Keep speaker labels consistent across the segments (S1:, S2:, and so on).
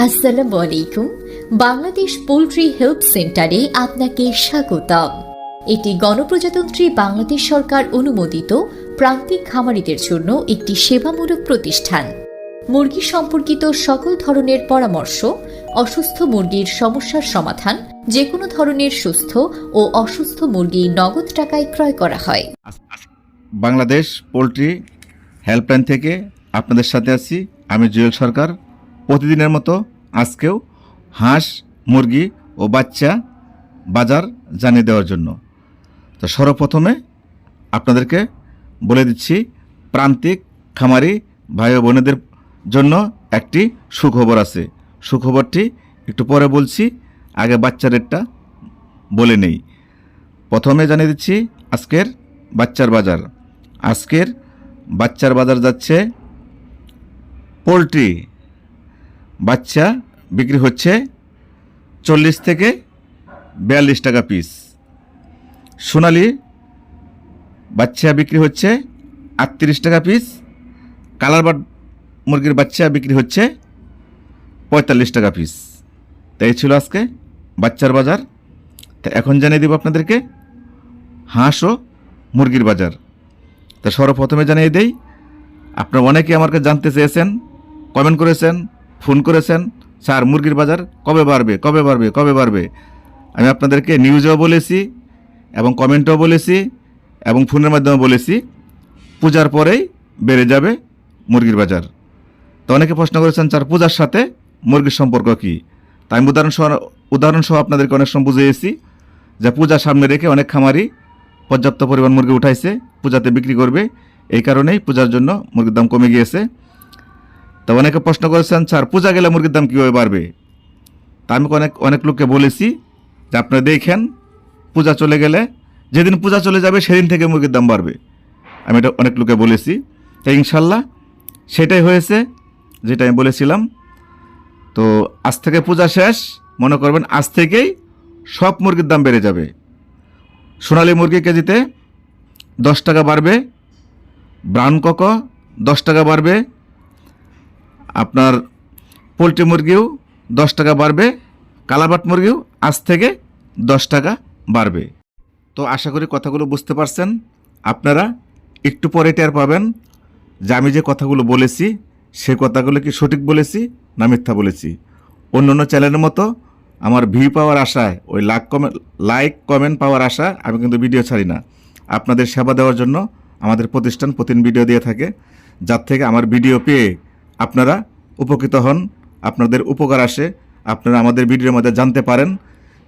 S1: আসসালামু আলাইকুম। Bangladesh poultry help সেন্টারে আপনাকে স্বাগতম। এটি গণপ্রজাতন্ত্রী বাংলাদেশ সরকার অনুমোদিত প্রান্তিক খামারিদের জন্য একটি সেবামূলক প্রতিষ্ঠান। মুরগি সম্পর্কিত সকল ধরনের পরামর্শ, অসুস্থ মুরগির সমস্যার সমাধান, যে কোনো ধরনের সুস্থ ও অসুস্থ মুরগি নগদ টাকায় ক্রয় করা হয়।
S2: বাংলাদেশ পোল্ট্রি হেল্পলাইন থেকে আপনাদের সাথে আছি আমি জুয়েল সরকার। প্রতিদিনের মতো আজকেও হাঁস, মুরগি ও বাচ্চা বাজার জানিয়ে দেওয়ার জন্য। তো সর্বপ্রথমে আপনাদেরকে বলে দিচ্ছি, প্রান্তিক খামারি ভাই ও বোনেদের জন্য একটি সুখবর আছে। সুখবরটি একটু পরে বলছি, আগে বাচ্চার রেটটা বলে নেই। প্রথমে জানিয়ে দিচ্ছি আজকের বাচ্চার বাজার। আজকের বাচ্চার বাজার যাচ্ছে, পোলট্রি বাচ্চা বিক্রি হচ্ছে 40 থেকে 42 টাকা পিস। সোনালি বাচ্চা বিক্রি হচ্ছে 38 টাকা পিস। কালারবার্ড মুরগির বাচ্চা বিক্রি হচ্ছে 45 টাকা পিস। তাই ছিল আজকে বাচ্চার বাজার। তা এখন জানিয়ে দেব আপনাদেরকে হাঁস ও মুরগির বাজার। তা সর্বপ্রথমে জানিয়ে দেই, আপনারা অনেকে আমার কাছে জানতে চেয়েছেন, কমেন্ট করেছেন, ফোন করেছেন, স্যার মুরগির বাজার কবে বাড়বে কবে বাড়বে কবে বাড়বে। আমি আপনাদেরকে নিউজেও বলেছি এবং কমেন্টেও বলেছি এবং ফোনের মাধ্যমে বলেছি, পূজার পরেই বেড়ে যাবে মুরগির বাজার। তো অনেকে প্রশ্ন করেছেন, স্যার পূজার সাথে মুরগির সম্পর্ক কী? তাই আমি উদাহরণসহ আপনাদেরকে অনেক সময় বুঝিয়েছি যে পূজা সামনে রেখে অনেক খামারি পর্যাপ্ত পরিমাণ মুরগি উঠাইছে, পূজাতে বিক্রি করবে। এই কারণেই পূজার জন্য মুরগির দাম কমে গিয়েছে। তো অনেকে প্রশ্ন করেছেন, স্যার পূজা গেলে মুরগির দাম কীভাবে বাড়বে? তা আমি অনেক লোককে বলেছি যে আপনারা দেখেন, পূজা চলে গেলে, যেদিন পূজা চলে যাবে সেদিন থেকে মুরগির দাম বাড়বে। আমি এটা অনেক লোকে বলেছি। তাই ইনশাল্লাহ সেটাই হয়েছে যেটা আমি বলেছিলাম। তো আজ থেকে পূজা শেষ, মনে করবেন আজ থেকেই সব মুরগির দাম বেড়ে যাবে। সোনালী মুরগি কেজিতে 10 টাকা বাড়বে, ব্রাউন কক 10 টাকা বাড়বে, আপনার পোলট্রি মুরগিও 10 টাকা বাড়বে, কালারবার্ড মুরগিও আজ থেকে 10 টাকা বাড়বে। তো আশা করি কথাগুলো বুঝতে পারছেন। আপনারা একটু পরে টের পাবেন যে আমি যে কথাগুলো বলেছি সে কথাগুলো কি সঠিক বলেছি না মিথ্যা বলেছি। অন্য অন্য চ্যানেলের মতো আমার ভিউ পাওয়ার আশায়, ওই লাইক কমেন্ট পাওয়ার আশা আমি কিন্তু ভিডিও ছাড়ি না। আপনাদের সেবা দেওয়ার জন্য আমাদের প্রতিষ্ঠান প্রতিদিন ভিডিও দিয়ে থাকে, যার থেকে আমার ভিডিও পেয়ে আপনারা উপকৃত হন, আপনাদের উপকার আসে, আপনারা আমাদের ভিডিওর মধ্যে জানতে পারেন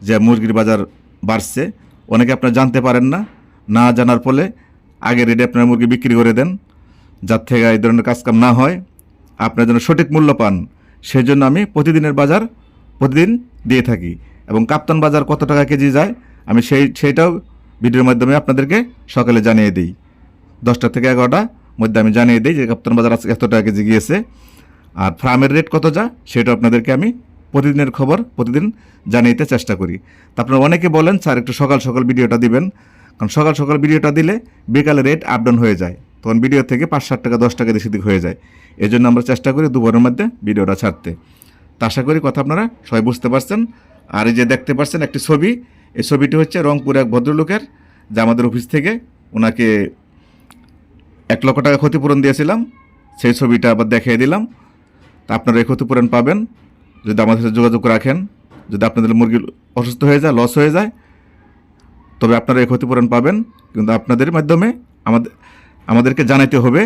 S2: যে মুরগির বাজার বাড়ছে। অনেকে আপনারা জানতে পারেন না, না জানার ফলে আগের রেটে আপনারা মুরগি বিক্রি করে দেন, যার থেকে এই ধরনের কাজকাম না হয়, আপনার যেন সঠিক মূল্য পান, সেই জন্য আমি প্রতিদিনের বাজার প্রতিদিন দিয়ে থাকি। এবং কাপ্তান বাজার কত টাকা কেজি যায় আমি সেইটাও ভিডিওর মাধ্যমে আপনাদেরকে সকালে জানিয়ে দিই। 10টা থেকে 11টার মধ্যে আমি জানিয়ে দিই যে কাপ্তান বাজার আজকে এত টাকা কেজি গিয়েছে। আর ফার্মের রেট কত যা সেটা আপনাদেরকে আমি প্রতিদিনের খবর প্রতিদিন জানিয়ে দিতে চেষ্টা করি। তা আপনারা অনেকে বলেন, স্যার একটু সকাল সকাল ভিডিওটা দিবেন, কারণ সকাল সকাল ভিডিওটা দিলে বিকালে রেট আপ ডাউন হয়ে যায়, তখন ভিডিও থেকে 5-7 টাকা 10 টাকা বেশি দিক হয়ে যায়। এই জন্য আমরা চেষ্টা করি দুপুরের মধ্যে ভিডিওটা ছাড়তে। তা আশা করি কথা আপনারা সবাই বুঝতে পারছেন। আর এই যে দেখতে পাচ্ছেন একটি ছবি, এই ছবিটি হচ্ছে রংপুর এক ভদ্রলোকের, যা আমাদের অফিস থেকে ওনাকে 1 লক্ষ টাকা ক্ষতিপূরণ দিয়েছিলাম, সেই ছবিটা আবার দেখিয়ে দিলাম। তা আপনারা এই ক্ষতিপূরণ পাবেন যদি আমাদের সাথে যোগাযোগ রাখেন। যদি আপনাদের মুরগি অসুস্থ হয়ে যায়, লস হয়ে যায়, তবে আপনারা এই ক্ষতিপূরণ পাবেন। কিন্তু আপনাদের মাধ্যমে আমাদেরকে জানাতে হবে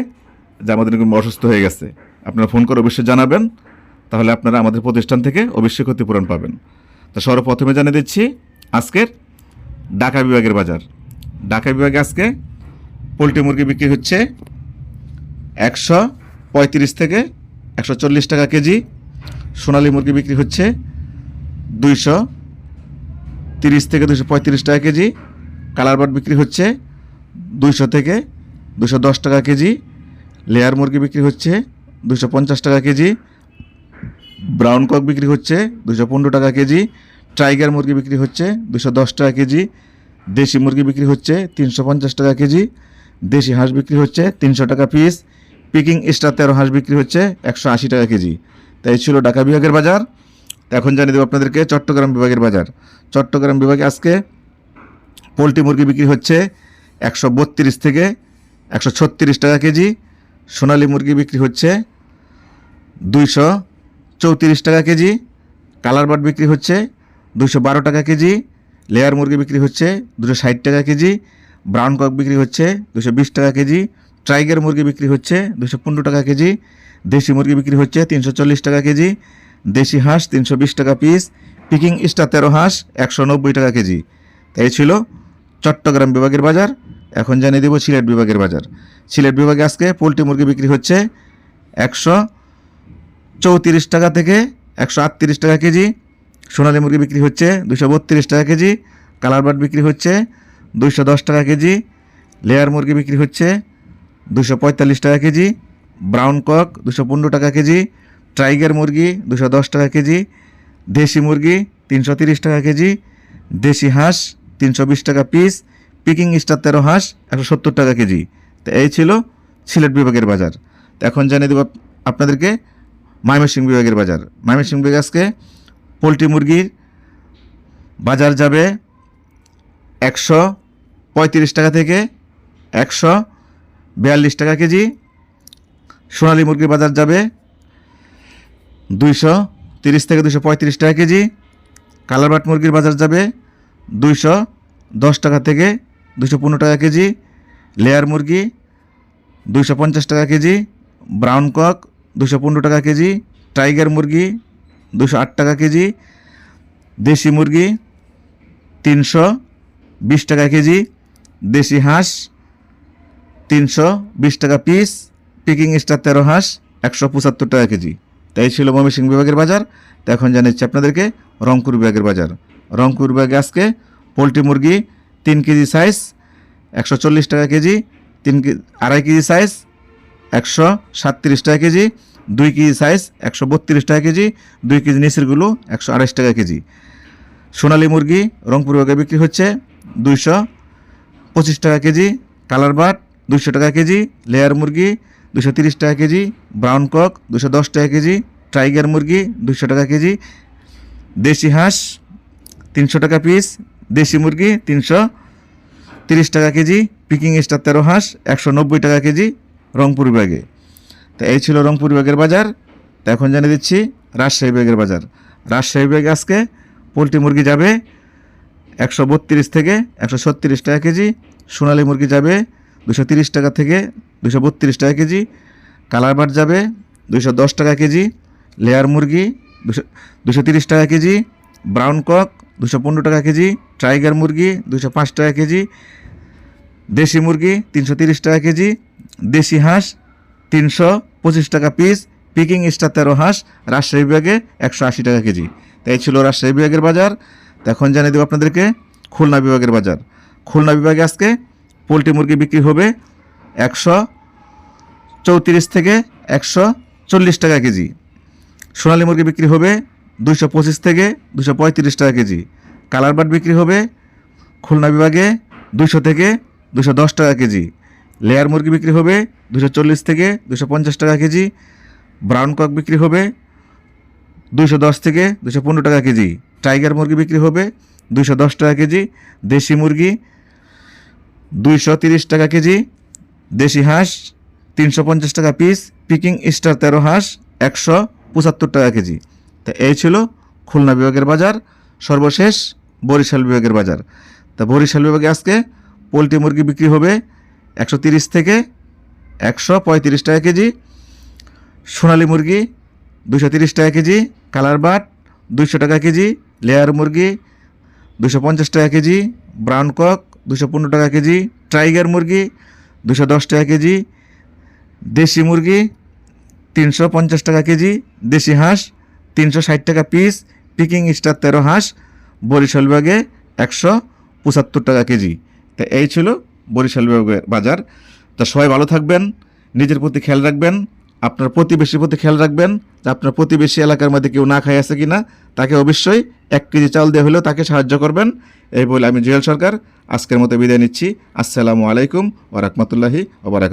S2: যে আমাদের অসুস্থ হয়ে গেছে। আপনারা ফোন করে অবশ্যই জানাবেন, তাহলে আপনারা আমাদের প্রতিষ্ঠান থেকে অবশ্যই ক্ষতিপূরণ পাবেন। তো সর্বপ্রথমে জানিয়ে দিচ্ছি আজকের ঢাকা বিভাগের বাজার। ঢাকা বিভাগে আজকে পোলট্রি মুরগি বিক্রি হচ্ছে 135 থেকে 140 টাকা কেজি। সোনালী মুরগি বিক্রি হচ্ছে 230 থেকে 235 টাকা কেজি। কালারবার্ড বিক্রি হচ্ছে 200 থেকে 210 টাকা কেজি। লেয়ার মুরগি বিক্রি হচ্ছে 250 টাকা কেজি। ব্রাউন কক বিক্রি হচ্ছে 215 টাকা কেজি। টাইগার মুরগি বিক্রি হচ্ছে 210 টাকা কেজি। দেশি মুরগি বিক্রি হচ্ছে 350 টাকা কেজি। দেশি হাঁস বিক্রি হচ্ছে 300 টাকা পিস। পিকিং স্টার 13 হাঁস বিক্রি হচ্ছে 180 টাকা কেজি। তাই ছিল ঢাকা বিভাগের বাজার। এখন জানিয়ে দেবো আপনাদেরকে চট্টগ্রাম বিভাগের বাজার। চট্টগ্রাম বিভাগে আজকে পোলট্রি মুরগি বিক্রি হচ্ছে 132 থেকে 136 টাকা কেজি। সোনালী মুরগি বিক্রি হচ্ছে 234 টাকা কেজি। কালার বার্ড বিক্রি হচ্ছে 212 টাকা কেজি। লেয়ার মুরগি বিক্রি হচ্ছে 260 টাকা কেজি। ব্রাউন কক বিক্রি হচ্ছে 220 টাকা কেজি। টাইগার মুরগি বিক্রি হচ্ছে 215 টাকা কেজি। দেশি মুরগি বিক্রি হচ্ছে 340 টাকা কেজি। দেশি হাঁস 320 টাকা পিস। পিকিং স্টার 13 হাঁস 190 টাকা কেজি। এই ছিল চট্টগ্রাম বিভাগের বাজার। এখন জানিয়ে দেব সিলেট বিভাগের বাজার। সিলেট বিভাগে আজকে পোলট্রি মুরগি বিক্রি হচ্ছে 134 টাকা থেকে 138 টাকা কেজি। সোনালী মুরগি বিক্রি হচ্ছে 232 টাকা কেজি। কালার বার্ড বিক্রি হচ্ছে 210 টাকা কেজি। লেয়ার মুরগি বিক্রি হচ্ছে 245 টাকা কেজি। ব্রাউন কক 215 টাকা কেজি। টাইগার মুরগি 210 টাকা কেজি। দেশি মুরগি 330 টাকা কেজি। দেশি হাঁস 320 টাকা পিস। পিকিং স্টার 13 হাঁস 170 টাকা কেজি। তো এই ছিল সিলেট বিভাগের বাজার। তো এখন জানিয়ে দেব আপনাদেরকে ময়মনসিংহ বিভাগের বাজার। ময়মনসিংহ বিভাগে আজকে পোলট্রি মুরগির বাজার যাবে 135 টাকা থেকে 142 টাকা কেজি। সোনালী মুরগির বাজার যাবে 230 থেকে 235 টাকা কেজি। কালার বাট মুরগির বাজার যাবে 210 টাকা থেকে 215 টাকা কেজি। লেয়ার মুরগি 250 টাকা কেজি। ব্রাউন কক 215 টাকা কেজি। টাইগার মুরগি 208 টাকা কেজি। দেশি মুরগি 320 টাকা কেজি। দেশি হাঁস 320 টাকা পিস। পিকিং স্টার 13 হাঁস 175 টাকা কেজি। তাই ছিল ময়মনসিংহ বিভাগের বাজার। তো এখন জানাচ্ছি আপনাদেরকে রংপুর বিভাগের বাজার। রংপুর বিভাগে আজকে পোলট্রি মুরগি 3 কেজি সাইজ 140 টাকা কেজি। 2.5 কেজি সাইজ 137 টাকা কেজি। 2 কেজি সাইজ 132 টাকা কেজি। 2 কেজি নিচেরগুলো 128 টাকা কেজি। সোনালী মুরগি রংপুর বিভাগে বিক্রি হচ্ছে 225 টাকা কেজি। কালার বাট 200 টাকা কেজি। লেয়ার মুরগি 230 টাকা কেজি। ব্রাউন কক 210 টাকা কেজি। টাইগার মুরগি 200 টাকা কেজি। দেশি হাঁস 300 টাকা পিস। দেশি মুরগি 330 টাকা কেজি। পিকিং স্টার 13 হাঁস 190 টাকা কেজি রংপুর বিভাগে। তো এই ছিল রংপুর বিভাগের বাজার। তো এখন জানিয়ে দিচ্ছি রাজশাহী বিভাগের বাজার। রাজশাহী বিভাগে আজকে পোলট্রি মুরগি যাবে 132 থেকে 136 টাকা কেজি। সোনালী মুরগি যাবে 230 টাকা থেকে 232 টাকা কেজি। কালার বাট যাবে 210 টাকা কেজি। লেয়ার মুরগি 230 টাকা কেজি। ব্রাউন কক 215 টাকা কেজি। টাইগার মুরগি 205 টাকা কেজি। দেশি মুরগি 330 টাকা কেজি। দেশি হাঁস 325 টাকা পিস। পিকিং স্টার 13 হাঁস রাজশাহী বিভাগে 180 টাকা কেজি। তাই ছিল রাজশাহী বিভাগের বাজার। তো এখন জানিয়ে দেবো আপনাদেরকে খুলনা বিভাগের বাজার। খুলনা বিভাগে আজকে পোলট্রি মুরগি বিক্রি হবে 134 থেকে 140 টাকা কেজি। সোনালী মুরগি বিক্রি হবে 225 থেকে 235 টাকা কেজি। কালার বাট বিক্রি হবে খুলনা বিভাগে 200 থেকে 210 টাকা কেজি। লেয়ার মুরগি বিক্রি হবে 240 থেকে 250 টাকা কেজি। ব্রাউন কক বিক্রি হবে 210 থেকে 215 টাকা কেজি। টাইগার মুরগি বিক্রি হবে 210 টাকা কেজি। দেশি মুরগি 230 টাকা কেজি। দেশি হাঁস 350 টাকা পিস। পিকিং স্টার 13 হাঁস 175 টাকা কেজি। তা এই ছিল খুলনা বিভাগের বাজার। সর্বশেষ বরিশাল বিভাগের বাজার। তা বরিশাল বিভাগে আজকে পোলট্রি মুরগি বিক্রি হবে 130 থেকে 135 টাকা কেজি। সোনালী মুরগি 230 টাকা কেজি। কালার বাট 200 টাকা কেজি। লেয়ার মুরগি 250 টাকা কেজি। ব্রাউন কক 215 টাকা কেজি। টাইগার মুরগি 210 টাকা কেজি। দেশি মুরগি 350 টাকা কেজি। দেশি হাঁস 360 টাকা পিস। পিকিং স্টার 13 হাঁস বরিশাল বিভাগে 175 টাকা কেজি। তা এই ছিল বরিশাল বিভাগের বাজার। তা সবাই ভালো থাকবেন, নিজের প্রতি খেয়াল রাখবেন, আপনার প্রতিবেশীর প্রতি খেয়াল রাখবেন যে আপনার প্রতিবেশী এলাকার মধ্যে কেউ না খাই আছে কিনা। তাকে অবশ্যই 1 কেজি চাল দিয়ে হলেও তাকে সাহায্য করবেন। এই বলে আমি জুয়েল সরকার আজকের মতো বিদায় নিচ্ছি। আসসালামু আলাইকুম ওয়া রাহমাতুল্লাহি ওয়া বারাকাতুহু।